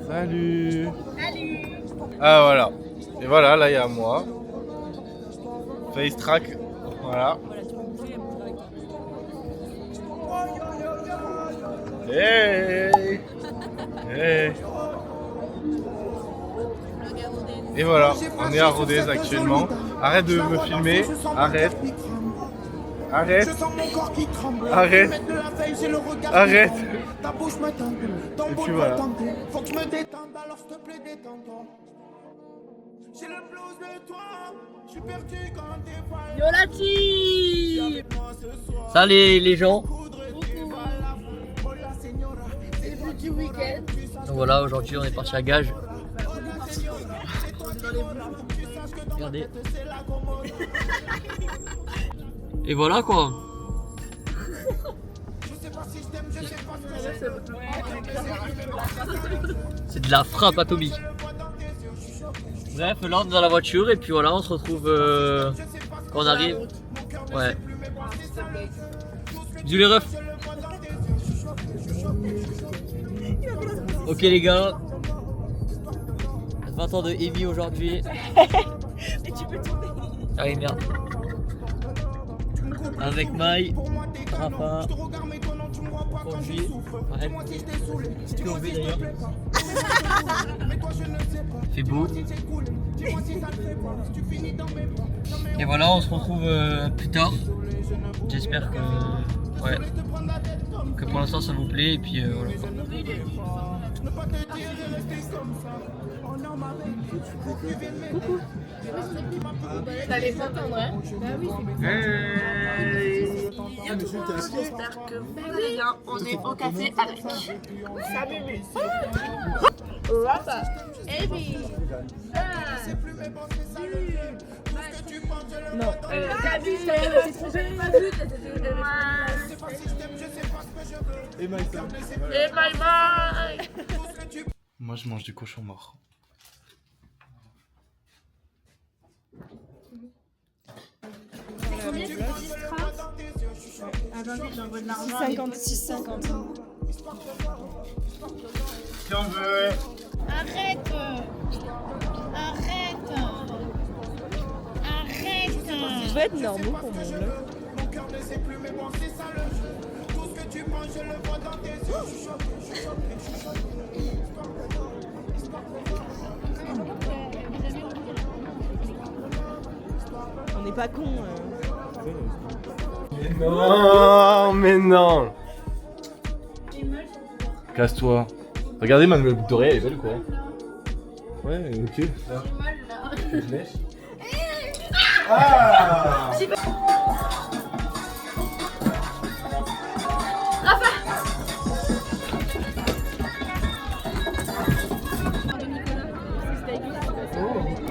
Salut. Salut. Ah voilà. Et voilà, là il y a moi. Face track. Voilà. Hey. Hey. Et voilà, on est à Rodez actuellement. Arrête de me filmer. Arrête. Arrête. Arrête. Arrête. Et puis voilà. Faut que je me détende, alors s'il te plaît détends-toi. J'ai le blues de toi, je suis perdu quand t'es pas. Yo la team. Salut les gens. Début du week-end. Donc voilà, aujourd'hui on est parti à Gage. Regardez. Et voilà quoi. C'est de la frappe atomique. Bref, là on est dans la voiture et puis voilà, on se retrouve quand on arrive. Ouais. Bisous les refs. Ok les gars. 20 ans de Amy aujourd'hui. Mais tu peux tourner. Ah oui merde. Avec Maï, Rafa, conduit. Arrête. C'est plus enlevé d'ailleurs. C'est beau. Et voilà, on se retrouve plus tard. J'espère que, ouais, que pour l'instant ça vous plaît et puis voilà. Coucou. T'allais s'entendre, hein? Bah oui. Hey. J'espère que vous allez bien. On est au café avec. Salut. Rafa. Amy. Non. T'as vu, Et Maïssa. Et bye bye. Moi je mange du cochon mort. Combien 6,50, 6,50. Si on veut. Arrête. Arrête. Arrête. Ça doit être normaux pour mon vlog. On n'est pas con. Non, mais non. Casse-toi. Regardez ma boucle d'oreille, elle est belle ou quoi? Ouais, ok. Je lèche. Ah.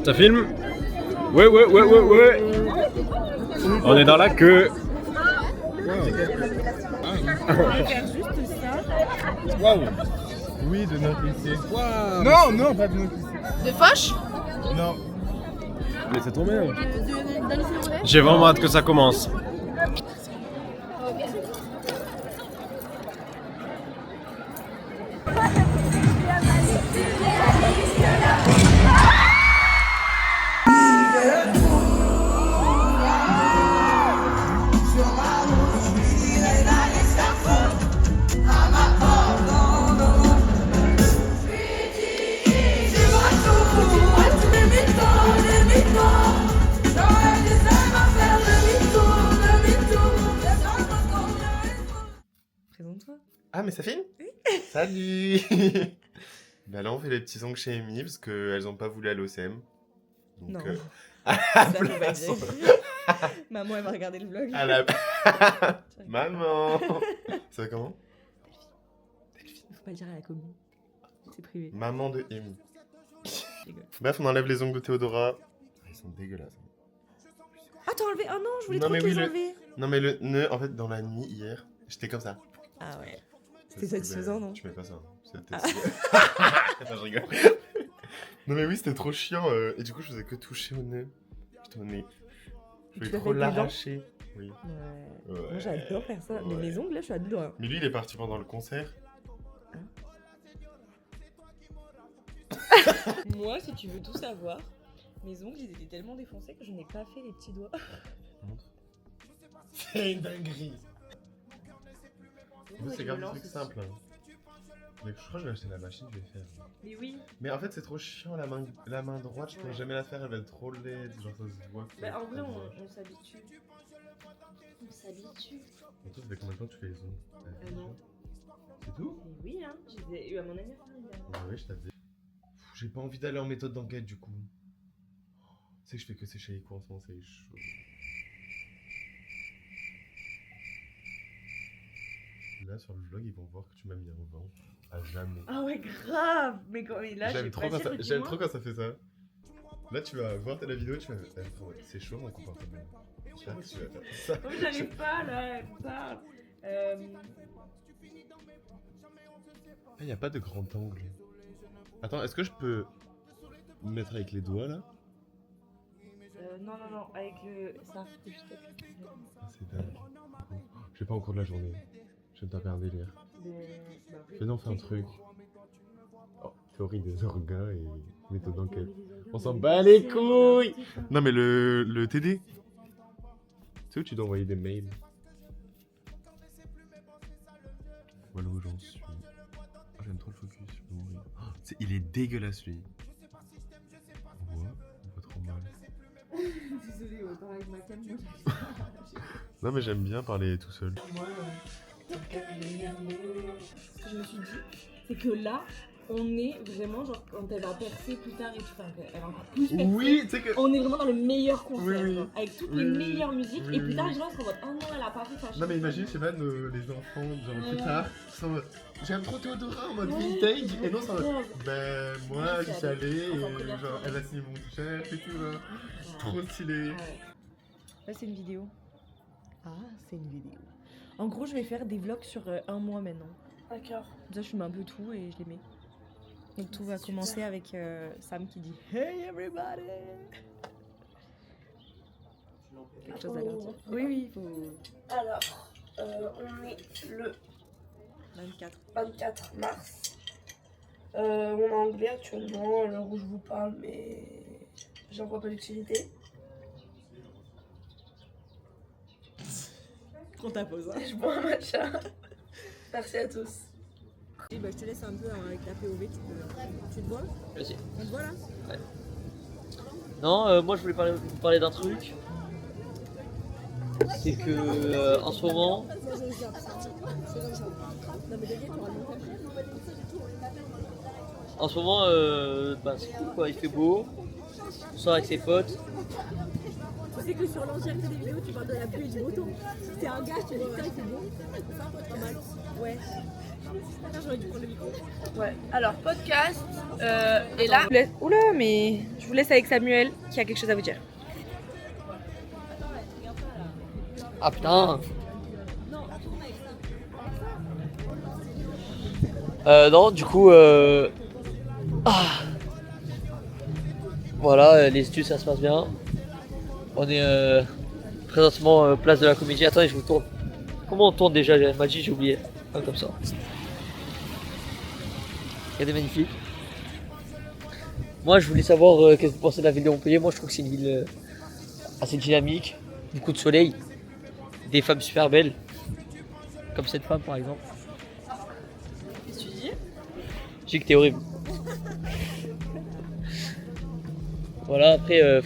Ça filme? Ouais. On est dans la queue. On va faire juste ça. Waouh. Oui, de notre lycée. Wow. Non, pas de notre lycée. De Foch? Non. Mais c'est trop bien. J'ai vraiment hâte que ça commence. Présente-toi. Ah, mais ça filme? Salut. Bah là, on fait les petits ongles chez Amy parce qu'elles ont pas voulu aller au CM. Donc, Non. à Ça la veut pas place, dire. Maman, elle va regarder le vlog. à la... Maman. Ça va comment? Faut pas le dire à la commune. C'est privé. Maman de Amy. Je rigole. Bref, on enlève les ongles de Théodora. Ah, ils sont dégueulasses. Ah, t'as enlevé? Oh non, je voulais Non, trop mais te oui, les le- enlever. Non, mais le nœud, en fait, dans la nuit, hier, j'étais comme ça. Ah ouais. C'était satisfaisant, non? Tu mets pas ça. C'était... Attends, je rigole. Non, mais oui, c'était trop chiant. Et du coup, je faisais que toucher au nœud. Putain, au nez. Je Tu voulais l'as trop fait avec les dents? l'arracher. Oui. Ouais. Ouais. Moi, j'adore faire ça. Mais Ouais. les ongles, là, je suis à deux doigts. Mais lui, il est parti pendant le concert. Moi, si tu veux tout savoir, mes ongles ils étaient tellement défoncés que je n'ai pas fait les petits doigts. C'est une dinguerie. En fait, c'est grave des trucs simples. Hein. Mais je crois que je vais acheter la machine, je vais faire. Mais oui. Mais en fait, c'est trop chiant la main droite, je pourrais jamais la faire, elle va être trop laide. Genre, ça se voit. Bah, en vrai, on s'habitue. On s'habitue. Et toi, ça fait combien de temps que tu fais les ongles? Non. C'est tout? Mais oui, hein. Je les ai eu à mon anniversaire. Ah oui, je t'avais. J'ai pas envie d'aller en méthode d'enquête du coup. Tu sais que je fais que sécher les cours en ce moment, c'est chaud. Là sur le vlog, ils vont voir que tu m'as mis en vent. À jamais. Ah ouais, grave. Mais quand il est là, J'aime trop, quand ça fait ça. Là, tu vas voir la vidéo, tu vas c'est chaud mon comportement. J'espère que tu vas faire ça. Comme j'arrive pas là, elle me parle. Ah, y a pas de grand angle. Attends, est-ce que je peux me mettre avec les doigts là? Non, avec le. Ça, juste avec le. Ah, c'est dingue. Je vais pas en cours de la journée. Je vais me taper un délire. Venez, on fait un truc. Oh, théorie des organes et méthode d'enquête. On s'en bat les couilles! Non, mais le TD. Tu sais où tu dois envoyer des mails? Voilà où j'en suis. Oh, j'aime trop le focus, je peux mourir. Oh, il est dégueulasse lui. On voit trop mal. Désolée, autant avec ma cam, moi Non, mais j'aime bien parler tout seul. Ce que je me suis dit, c'est que là, on est vraiment genre quand elle va percer plus tard et tout, enfin elle va encore plus percer. Oui, tu sais que. On est vraiment dans le meilleur concert, Oui. genre, avec toutes Oui, les oui. meilleures musiques, Oui, et plus tard oui. les gens ils seront en mode oh non elle a pas fait ça. Non, mais imagine, je sais pas, les enfants, genre plus Ouais. tard, sont en mode. J'aime trop Théodora en mode Ouais. vintage, et non, c'est en mode. Grave. Ben, moi, Moi, j'y j'y suis allé, allais. et Enfin, première genre, fois. elle a signé mon t-shirt et tout, là. Ouais. Trop stylé. Ouais. Là c'est une vidéo. Ah, c'est une vidéo. En gros, je vais faire des vlogs sur un mois maintenant. D'accord. Comme ça, je filme un peu tout et je les mets. Donc tout va commencer avec Sam qui dit Hey everybody! Quelque chose à leur dire. Oui, oui, il faut. Alors, on est le 24. 24 mars. On est en anglais actuellement, à l'heure où je vous parle, mais j'en vois pas d'utilité. Prends ta pause. Hein. Je bois un matcha. Merci à tous. Et bah, je te laisse un peu avec la POV. Tu te vois? Vas-y. On te voit là? Non, moi je voulais vous parler d'un truc. C'est que en ce moment. En ce moment, bah, c'est cool quoi, il fait beau. On sort avec ses potes. Tu sais que sur l'entièreté des vidéos, tu parles de la pluie et du beau temps. Si c'est un gars, je te dis putain, il fait beau. Pas mal. Ouais. J'aurais dû prendre le micro. Ouais. Alors, podcast, et là. Oula, mais je vous laisse avec Samuel qui a quelque chose à vous dire. Ah putain. Non, du coup, voilà, les études ça se passe bien. On est présentement place de la Comédie. Attendez, je vous tourne. Comment on tourne déjà? Magie, j'ai oublié. Ah, comme ça. Regardez, magnifique. Moi, je voulais savoir qu'est-ce que vous pensez de la ville de Montpellier. Moi, je trouve que c'est une ville assez dynamique, beaucoup de soleil, des femmes super belles, comme cette femme par exemple. Qu'est-ce que tu dis? Je dis que t'es horrible. Voilà, après,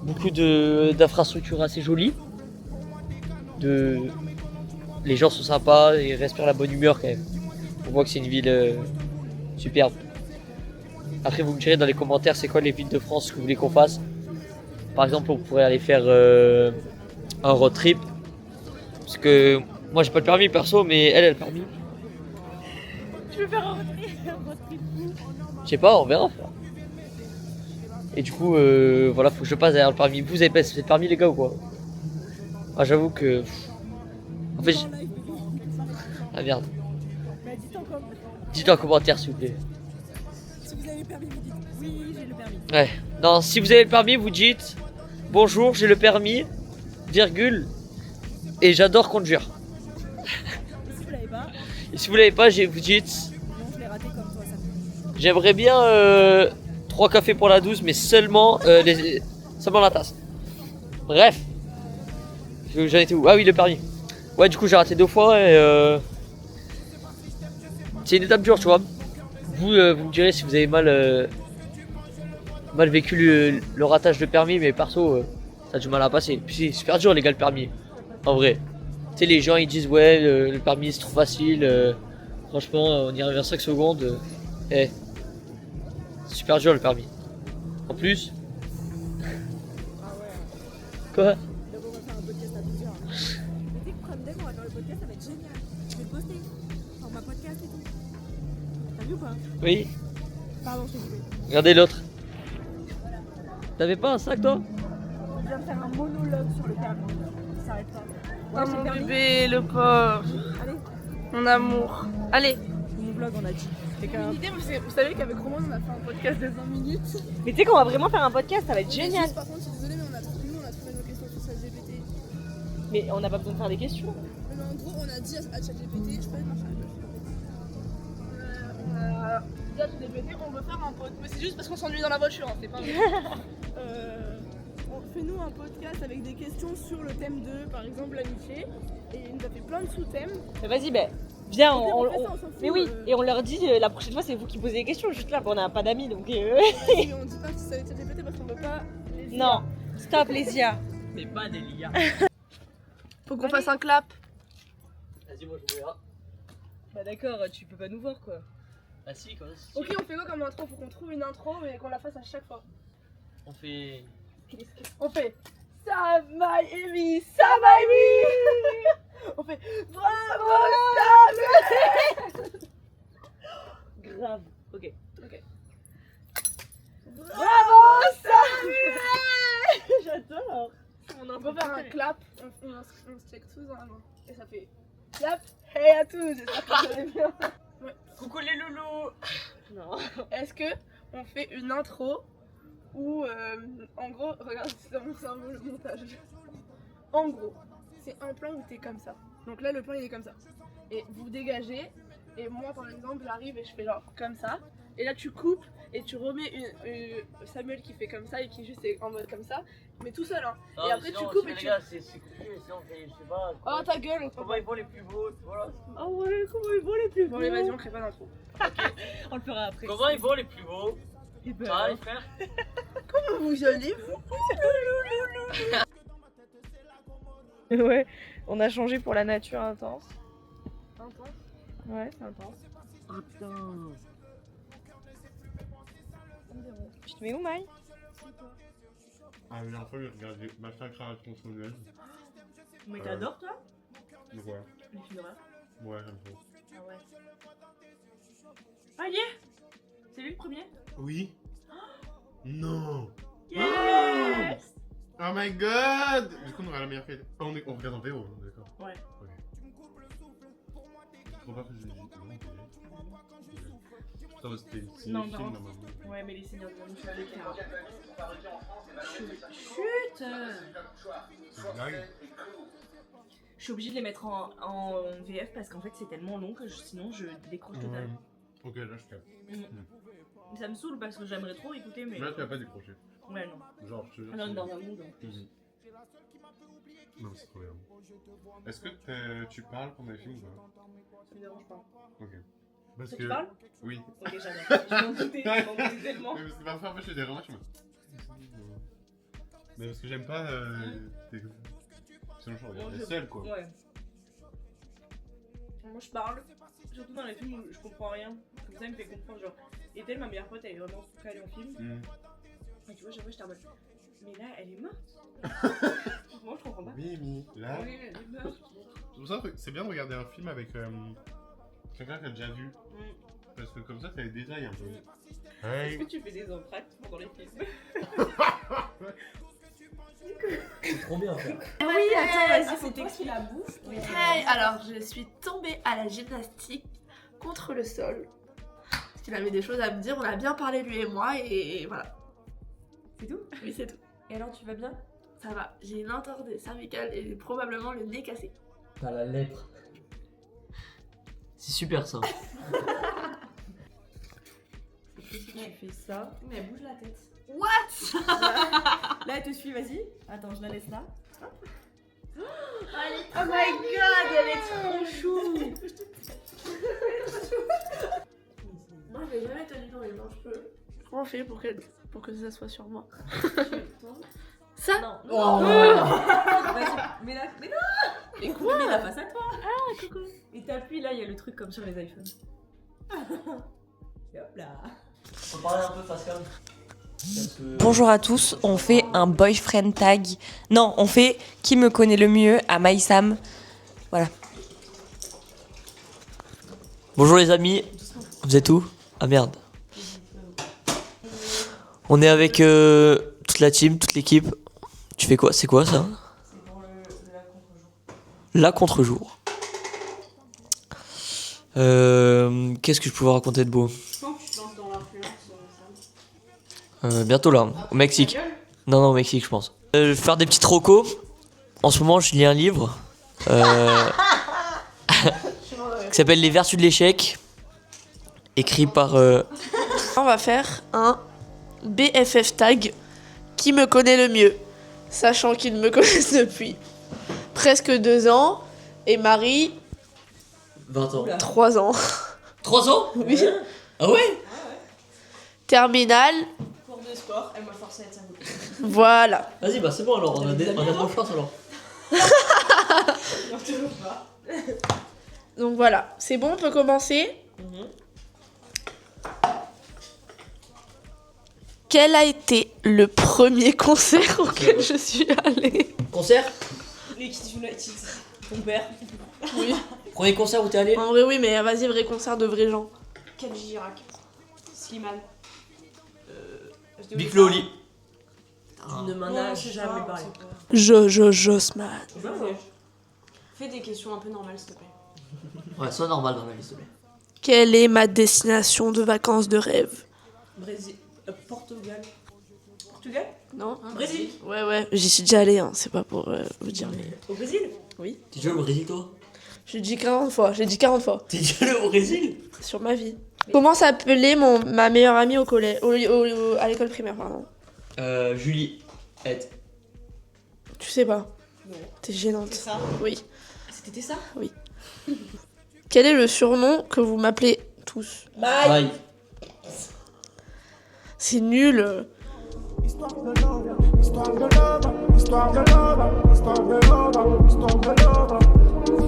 beaucoup d'infrastructures assez jolies. Les gens sont sympas et respirent la bonne humeur quand même. On voit que c'est une ville superbe. Après, vous me direz dans les commentaires c'est quoi les villes de France que vous voulez qu'on fasse. Par exemple, on pourrait aller faire un road trip. Parce que moi j'ai pas le permis perso, mais elle a le permis. Tu veux faire un road trip? Je sais pas, on verra. Et du coup, voilà, faut que je passe derrière le permis. Vous avez pas le permis, les gars, ou quoi? Ah, j'avoue que. En fait, ah merde. Dites-le en commentaire, s'il vous plaît. Si vous avez le permis, vous dites oui, j'ai le permis. Ouais. Non, si vous avez le permis, vous dites bonjour, j'ai le permis, virgule, et j'adore conduire. Si vous l'avez pas, Et si vous l'avez pas, vous dites non, je l'ai raté. café comme toi, ça me... J'aimerais bien 3 cafés pour la douce, mais seulement, seulement la tasse. Bref. J'en étais où? Ah oui, le permis. Ouais, du coup, j'ai raté 2 fois et c'est une étape dure, tu vois. Vous me direz si vous avez mal vécu le ratage de permis, mais perso, ça a du mal à passer. Puis c'est super dur, les gars, le permis. En vrai. Tu sais, les gens ils disent, ouais, le permis c'est trop facile. Franchement, on y arrive en 5 secondes. C'est super dur le permis. En plus. Quoi? D'abord, on va faire un podcast à 12h. Mais dès que Prime Day, on va faire le podcast, ça va être génial. Je vais le poster. Enfin, ma podcast et tout. T'as vu ou pas? Oui. Pardon, je t'ai coupé. Regardez l'autre. T'avais pas un sac toi? On vient de faire un monologue sur le permis. Ça s'arrête pas. Oh, Ouais, j'ai mon le permis. bébé, le pauvre. Allez, Mon amour. Allez. mon vlog, on a dit. C'est quand Une même... idée, vous savez qu'avec Roman, on a fait un podcast de 20 minutes. Mais tu sais qu'on va vraiment faire un podcast, ça va être génial. Juste, par contre, je suis désolée, mais on a trouvé nos questions sur ChatGPT. Mais on n'a pas besoin de faire des questions. Mais en gros, on a dit à ChatGPT, je peux être marcher. On a dit à ChatGPT, on veut faire un podcast. Mais c'est juste parce qu'on s'ennuie dans la voiture, hein, c'est pas vrai. Fais-nous un podcast avec des questions sur le thème de, par exemple, l'amitié. Et il nous a fait plein de sous-thèmes. Mais vas-y, ben, viens, On fait ça, on s'en fout, Mais oui, et on leur dit la prochaine fois, c'est vous qui posez les questions. Juste là, on n'a pas d'amis, donc... Et on dit pas que c'est avec ChatGPT parce qu'on veut pas. Les Non, stop les IA. Mais pas des liens. Faut qu'on fasse un clap. Vas-y, moi je verrai. Bah d'accord, tu peux pas nous voir quoi. Ah si, quand même. Ok, on fait quoi comme intro? Faut qu'on trouve une intro et qu'on la fasse à chaque fois. On fait. On fait Sam my Amy, Sam my me. On fait bravo Sam. Grave. Ok. Bravo Sam. J'adore. On peut faire un clap, on se check tous dans la main. Et ça fait clap, hey à tous, j'espère que vous allez bien. Coucou les loulous. Non. Est-ce que on fait une intro où, en gros, regarde, c'est dans mon cerveau le montage. En gros, c'est un plan où t'es comme ça. Donc là, le plan il est comme ça. Et vous dégagez, et moi par exemple, j'arrive et je fais genre comme ça. Et là, tu coupes et tu remets Samuel qui fait comme ça et qui juste est en mode comme ça, mais tout seul, hein. Et après, tu coupes et tu. Les gars, c'est compliqué, sinon je sais pas. Oh ta gueule, Comment ils vont les plus beaux, voilà. Ah ouais, comment ils vont les plus Bon, allez, vas-y, on crée pas d'intro. On le fera après. Comment ils vont les plus beaux? Et ben, Ça va les frères? Comment vous allez, vous? Ouais, on a changé pour la nature intense. Intense. Ouais, c'est intense. Oh putain. Tu te mets où, Maï? Ah, mais en fait, j'ai regardé ma sacrale tronçonneuse. Mais t'adores, toi? Donc, ouais. Les films d'horreur. Ouais, j'aime trop. Ah ouais. Ah, yeah! C'est lui le premier? Oui. Non. Yes! Oh my god. Du coup, on aura la meilleure fête. Oh, on regarde en VO, d'accord. Ouais. Ok. Trop pas que je dis. Putain, mais c'était une Non, film non. normalement. Ouais, mais les seigneurs de l'anneau, je suis avec Chut! C'est une blague. Je suis obligée de les mettre en VF parce qu'en fait c'est tellement long que sinon je décroche totalement. Ouais. Ok, là je capte. Ça me saoule parce que j'aimerais trop écouter mais... Là tu vas pas décrocher. Ouais non. Genre, je te jure. On est dans un monde en plus. Non, mais c'est trop bien. Est-ce que tu parles pendant les films ou pas? Ça me dérange pas. Ok. Parce Toi, que. tu parles? Oui. Ok, j'adore. Je m'en doutais tellement. Mais parce que parfois, en fait, je fais des remarques, je me. Mais parce que j'aime pas. Sinon, je regarde seul quoi. Ouais. Moi je parle, surtout dans les films où je comprends rien. Comme ça il me fait comprendre genre. Et telle ma meilleure pote elle est vraiment calée en film. Et tu vois, chaque fois j'étais en mode. Mais là elle est morte. Moi je comprends pas. Mimi, là. Oui, elle est morte. C'est pour ça que c'est bien de regarder un film avec quelqu'un qui a déjà vu. Parce que comme ça, t'as les détails un peu. Est-ce que tu fais des entractes pendant les films? C'est trop bien ça. Oui, attends, vas-y, faut t'expliquer la bouffe. Hey, alors je suis tombée à la gymnastique contre le sol. Parce qu'il avait des choses à me dire, on a bien parlé lui et moi et voilà. C'est tout? Oui, c'est tout. Et alors tu vas bien? Ça va, j'ai une entorse des cervicales et probablement le nez cassé. T'as la lettre. C'est super ça. Elle fait ça. Mais elle bouge la tête. Là, elle te suit, vas-y. Attends, je la laisse là. Oh, elle est Oh my god, elle est trop chou. Moi, je vais jamais tenir dans les mains, je peux. Comment on fait pour que ça soit sur moi? Ça? Non. Oh. Vas-y, mets la... Mais non. Et quoi? Mets la face à toi. Ah, coucou. Et t'appuies là, il y a le truc comme sur les iPhones. Et hop là. On parler un peu face cam. Bonjour à tous, on fait un boyfriend tag. Non, on fait qui me connaît le mieux à Maïsam. Voilà. Bonjour les amis, vous êtes où? Ah merde. On est avec toute la team, toute l'équipe. Tu fais quoi? C'est quoi ça? C'est pour le contre-jour. La contre-jour. Qu'est-ce que je pouvais raconter de beau? Je pense que tu te lances dans l'influence, Bientôt là, au Mexique. Non, au Mexique, je pense. Je vais faire des petits recos. En ce moment, je lis un livre qui s'appelle Les Vertus de l'échec, écrit par. On va faire un BFF tag qui me connaît le mieux, sachant qu'ils me connaissent depuis presque 2 ans et Marie 20 ans. 3 ans. 3 ans? Oui. Ah ouais? Terminale, Cours de sport, elle m'a forcé à être servie. voilà. Vas-y, bah c'est bon alors, on a de la chance alors. Non, toujours pas. Donc voilà, c'est bon, on peut commencer. Quel a été le premier concert auquel je suis allée? Concert? Les Kids United. Ton père. Oui. Premier concert où t'es allé? En vrai, oui, mais vas-y, vrai concert de vrais gens. Kenji Girac. Slimane. Big Flo Oli. Ne m'en a jamais parlé. Josman. Fais des questions un peu normales, s'il te plaît. Ouais, sois normal dans la liste. Quelle est ma destination de vacances de rêve? Brésil. Portugal. Portugal? Non? Brésil. Ouais, j'y suis déjà allée, hein. C'est pas pour vous dire, mais... Au Brésil? Oui. T'es déjà allé au Brésil toi? J'ai dit 40 fois, T'es déjà allé au Brésil? sur ma vie. Comment s'appelait ma meilleure amie au collège, à l'école primaire, pardon? Julie. Ed. Tu sais pas. Non. T'es gênante. C'est ça? Oui. C'était ça? Quel est le surnom que vous m'appelez tous? Bye. C'est nul. Histoire de love, histoire de love, histoire de love, histoire de love, histoire de love.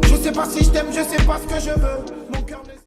Je sais pas si je t'aime, je sais pas ce que je veux. Mon cœur ne